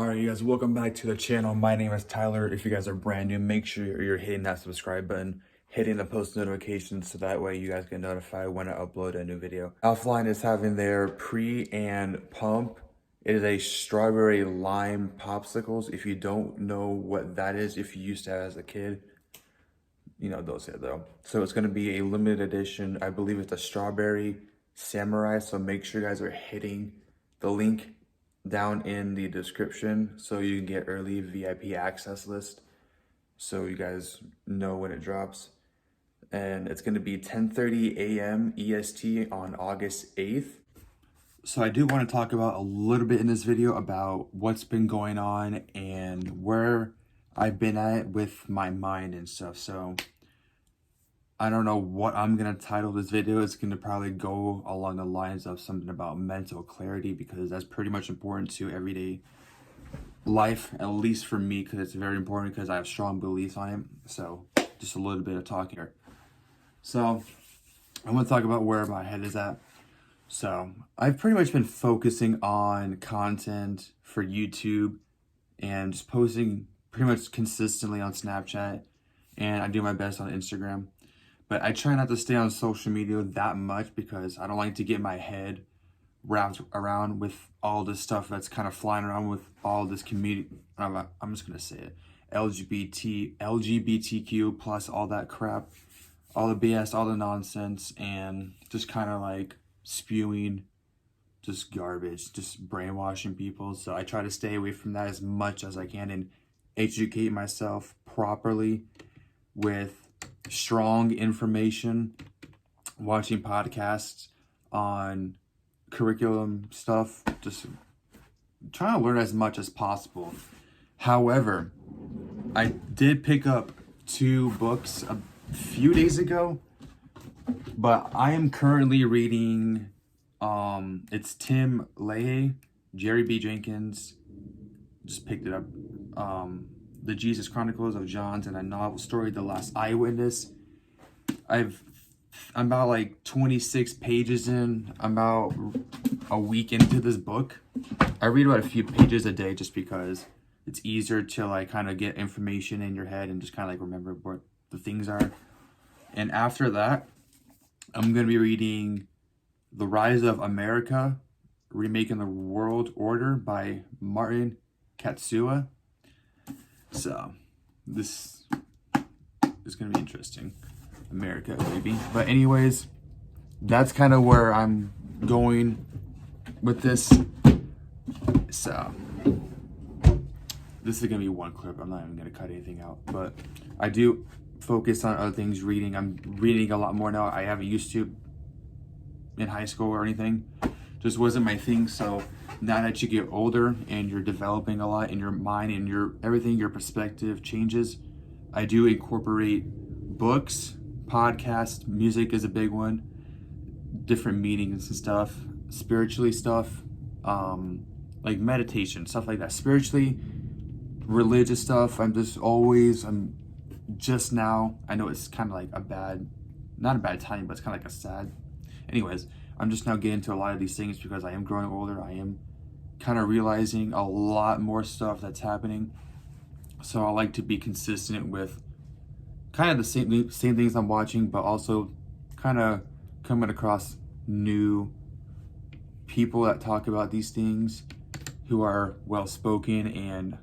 Alright, you guys, welcome back to the channel. My name is Tyler. If you guys are brand new, make sure you're hitting that subscribe button, hitting the post notifications so that way you guys get notified when I upload a new video. Alphaline is having their pre and pump. It is a strawberry lime popsicles. If you don't know what that is, if you used to have as a kid, you know those it though. So it's going to be a limited edition. I believe it's a strawberry samurai. So make sure you guys are hitting the link down in the description so you can get early VIP access list so you guys know when it drops. And it's going to be 10:30 a.m. EST on August 8th. So I do want to talk about a little bit in this video about what's been going on and where I've been at with my mind and stuff. So I don't know what I'm going to title this video. It's going to probably go along the lines of something about mental clarity, because that's pretty much important to everyday life, at least for me, because it's very important because I have strong beliefs on it. So just a little bit of talk here. So I want to talk about where my head is at. So I've pretty much been focusing on content for YouTube and just posting pretty much consistently on Snapchat, and I do my best on Instagram. But I try not to stay on social media that much because I don't like to get my head wrapped around with all this stuff that's kind of flying around with all this community. I'm just going to say it. LGBTQ plus all that crap, all the BS, all the nonsense, and just kind of like spewing just garbage, just brainwashing people. So I try to stay away from that as much as I can and educate myself properly with strong information, watching podcasts on curriculum stuff, just trying to learn as much as possible. However, I did pick up 2 books a few days ago, but I am currently reading, it's Tim LaHaye, Jerry B. Jenkins, just picked it up, The Jesus Chronicles of John, and a novel story, The Last Eyewitness. I'm about like 26 pages in. I'm about a week into this book. I read about a few pages a day just because it's easier to like kind of get information in your head and just kind of like remember what the things are. And after that, I'm going to be reading The Rise of America, Remaking the World Order by Martin Katsua. So this is going to be interesting. America, baby. But anyways, that's kind of where I'm going with this. So this is going to be one clip. I'm not even going to cut anything out. But I do focus on other things, reading. I'm reading a lot more now. I haven't used to in high school or anything. Just wasn't my thing. So now that you get older and you're developing a lot in your mind and your everything, your perspective changes, I do incorporate books, podcasts, music is a big one, different meanings and stuff, spiritually stuff, like meditation, stuff like that. Spiritually, religious stuff, I'm just now, I know it's kind of like not a bad time, but it's kind of like a sad. Anyways, I'm just now getting into a lot of these things because I am growing older. I am kind of realizing a lot more stuff that's happening. So I like to be consistent with kind of the same things I'm watching, but also kind of coming across new people that talk about these things, who are well-spoken and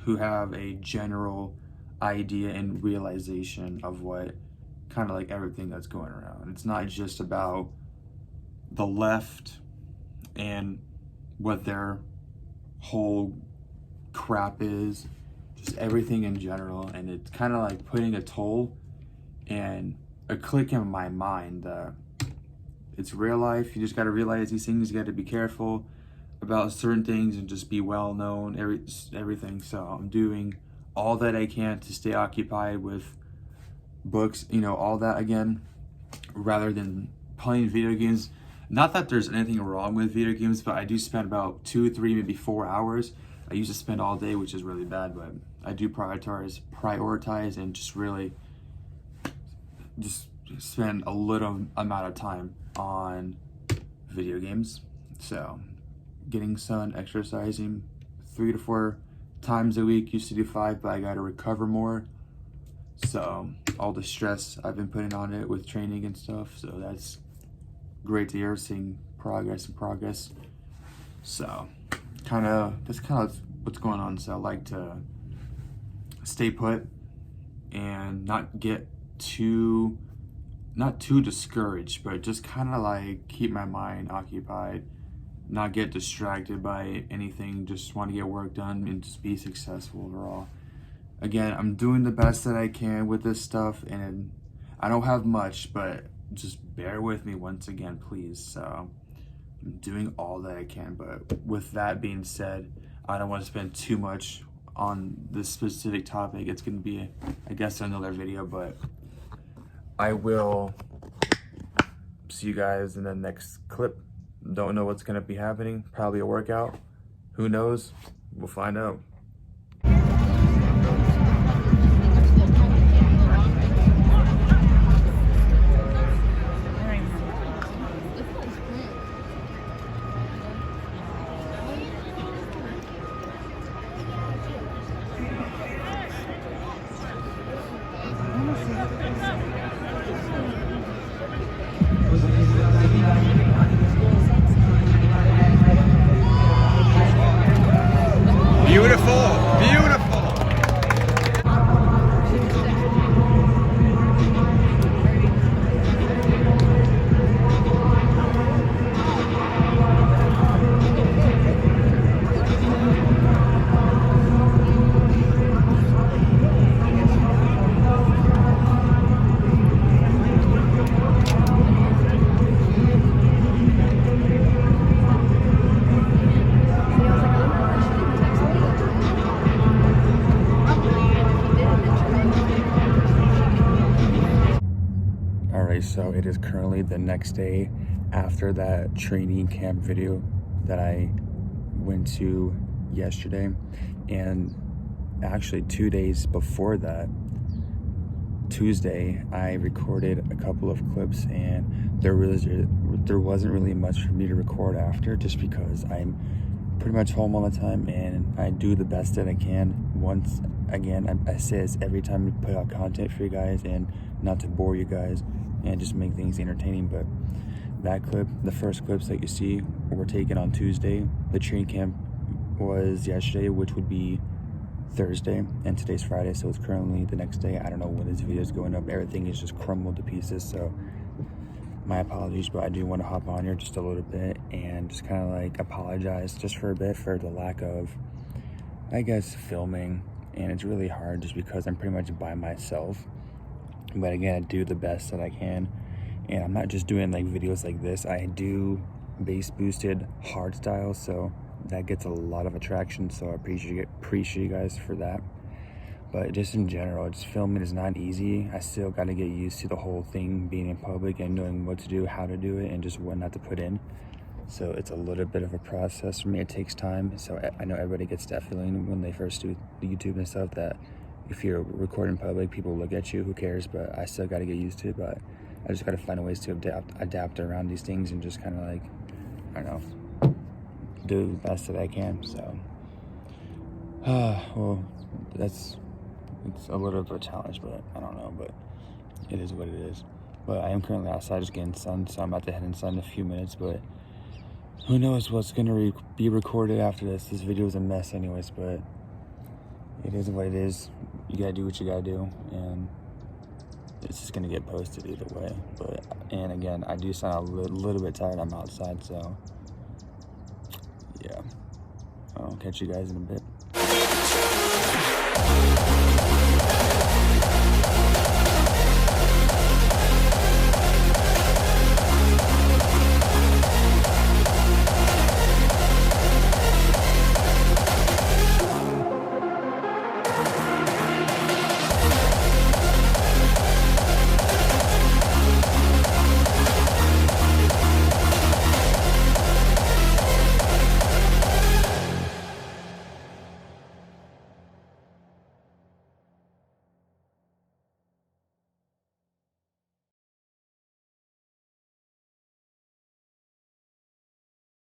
who have a general idea and realization of what kind of like everything that's going around. It's not just about the left and what their whole crap is, just everything in general. And it's kind of like putting a toll and a click in my mind that it's real life. You just got to realize these things. You got to be careful about certain things and just be well known, everything. So I'm doing all that I can to stay occupied with books, all that again, rather than playing video games. Not that there's anything wrong with video games, but I do spend about 2, 3, maybe 4 hours. I used to spend all day, which is really bad, but I do prioritize and just really just spend a little amount of time on video games. So getting sun, exercising 3 to 4 times a week. Used to do 5, but I got to recover more. So all the stress I've been putting on it with training and stuff. So that's great to hear, seeing progress. So that's kind of what's going on. So I like to stay put and not get not too discouraged, but just kind of like keep my mind occupied, not get distracted by anything, just want to get work done and just be successful overall. Again, I'm doing the best that I can with this stuff, and I don't have much, but just bear with me once again, please. So I'm doing all that I can, but with that being said, I don't want to spend too much on this specific topic. It's going to be, I guess, another video, but I will see you guys in the next clip. Don't know what's going to be happening. Probably a workout. Who knows? We'll find out. Beautiful, beautiful. So it is currently the next day after that training camp video that I went to yesterday, and actually 2 days before that, Tuesday, I recorded a couple of clips, and there wasn't really much for me to record after, just because I'm pretty much home all the time and I do the best that I can. Once again, I say this every time we put out content for you guys, and not to bore you guys and just make things entertaining, but that clip, the first clips that you see were taken on Tuesday. The training camp was yesterday, which would be Thursday, and today's Friday, so it's currently the next day. I don't know when this video is going up. Everything is just crumbled to pieces, so my apologies, but I do want to hop on here just a little bit and just kind of like apologize just for a bit for the lack of, I guess, filming. And it's really hard just because I'm pretty much by myself. But again, I do the best that I can, and I'm not just doing like videos like this. I do bass boosted hard style, so that gets a lot of attraction, so I appreciate you guys for that. But just in general, just filming is not easy. I still got to get used to the whole thing, being in public and knowing what to do, how to do it, and just what not to put in. So it's a little bit of a process for me. It takes time. So I know everybody gets that feeling when they first do YouTube and stuff, that if you're recording in public, people look at you, who cares? But I still got to get used to it. But I just got to find ways to adapt around these things, and just kind of like, I don't know, do the best that I can. So, well, it's a little bit of a challenge, but I don't know, but it is what it is. But I am currently outside just getting sun, so I'm about to head inside in a few minutes, but who knows what's going to be recorded after this. This video is a mess anyways, but it is what it is. You gotta do what you gotta do, and it's just gonna get posted either way. But, and again, I do sound a little bit tired. I'm outside, so yeah. I'll catch you guys in a bit.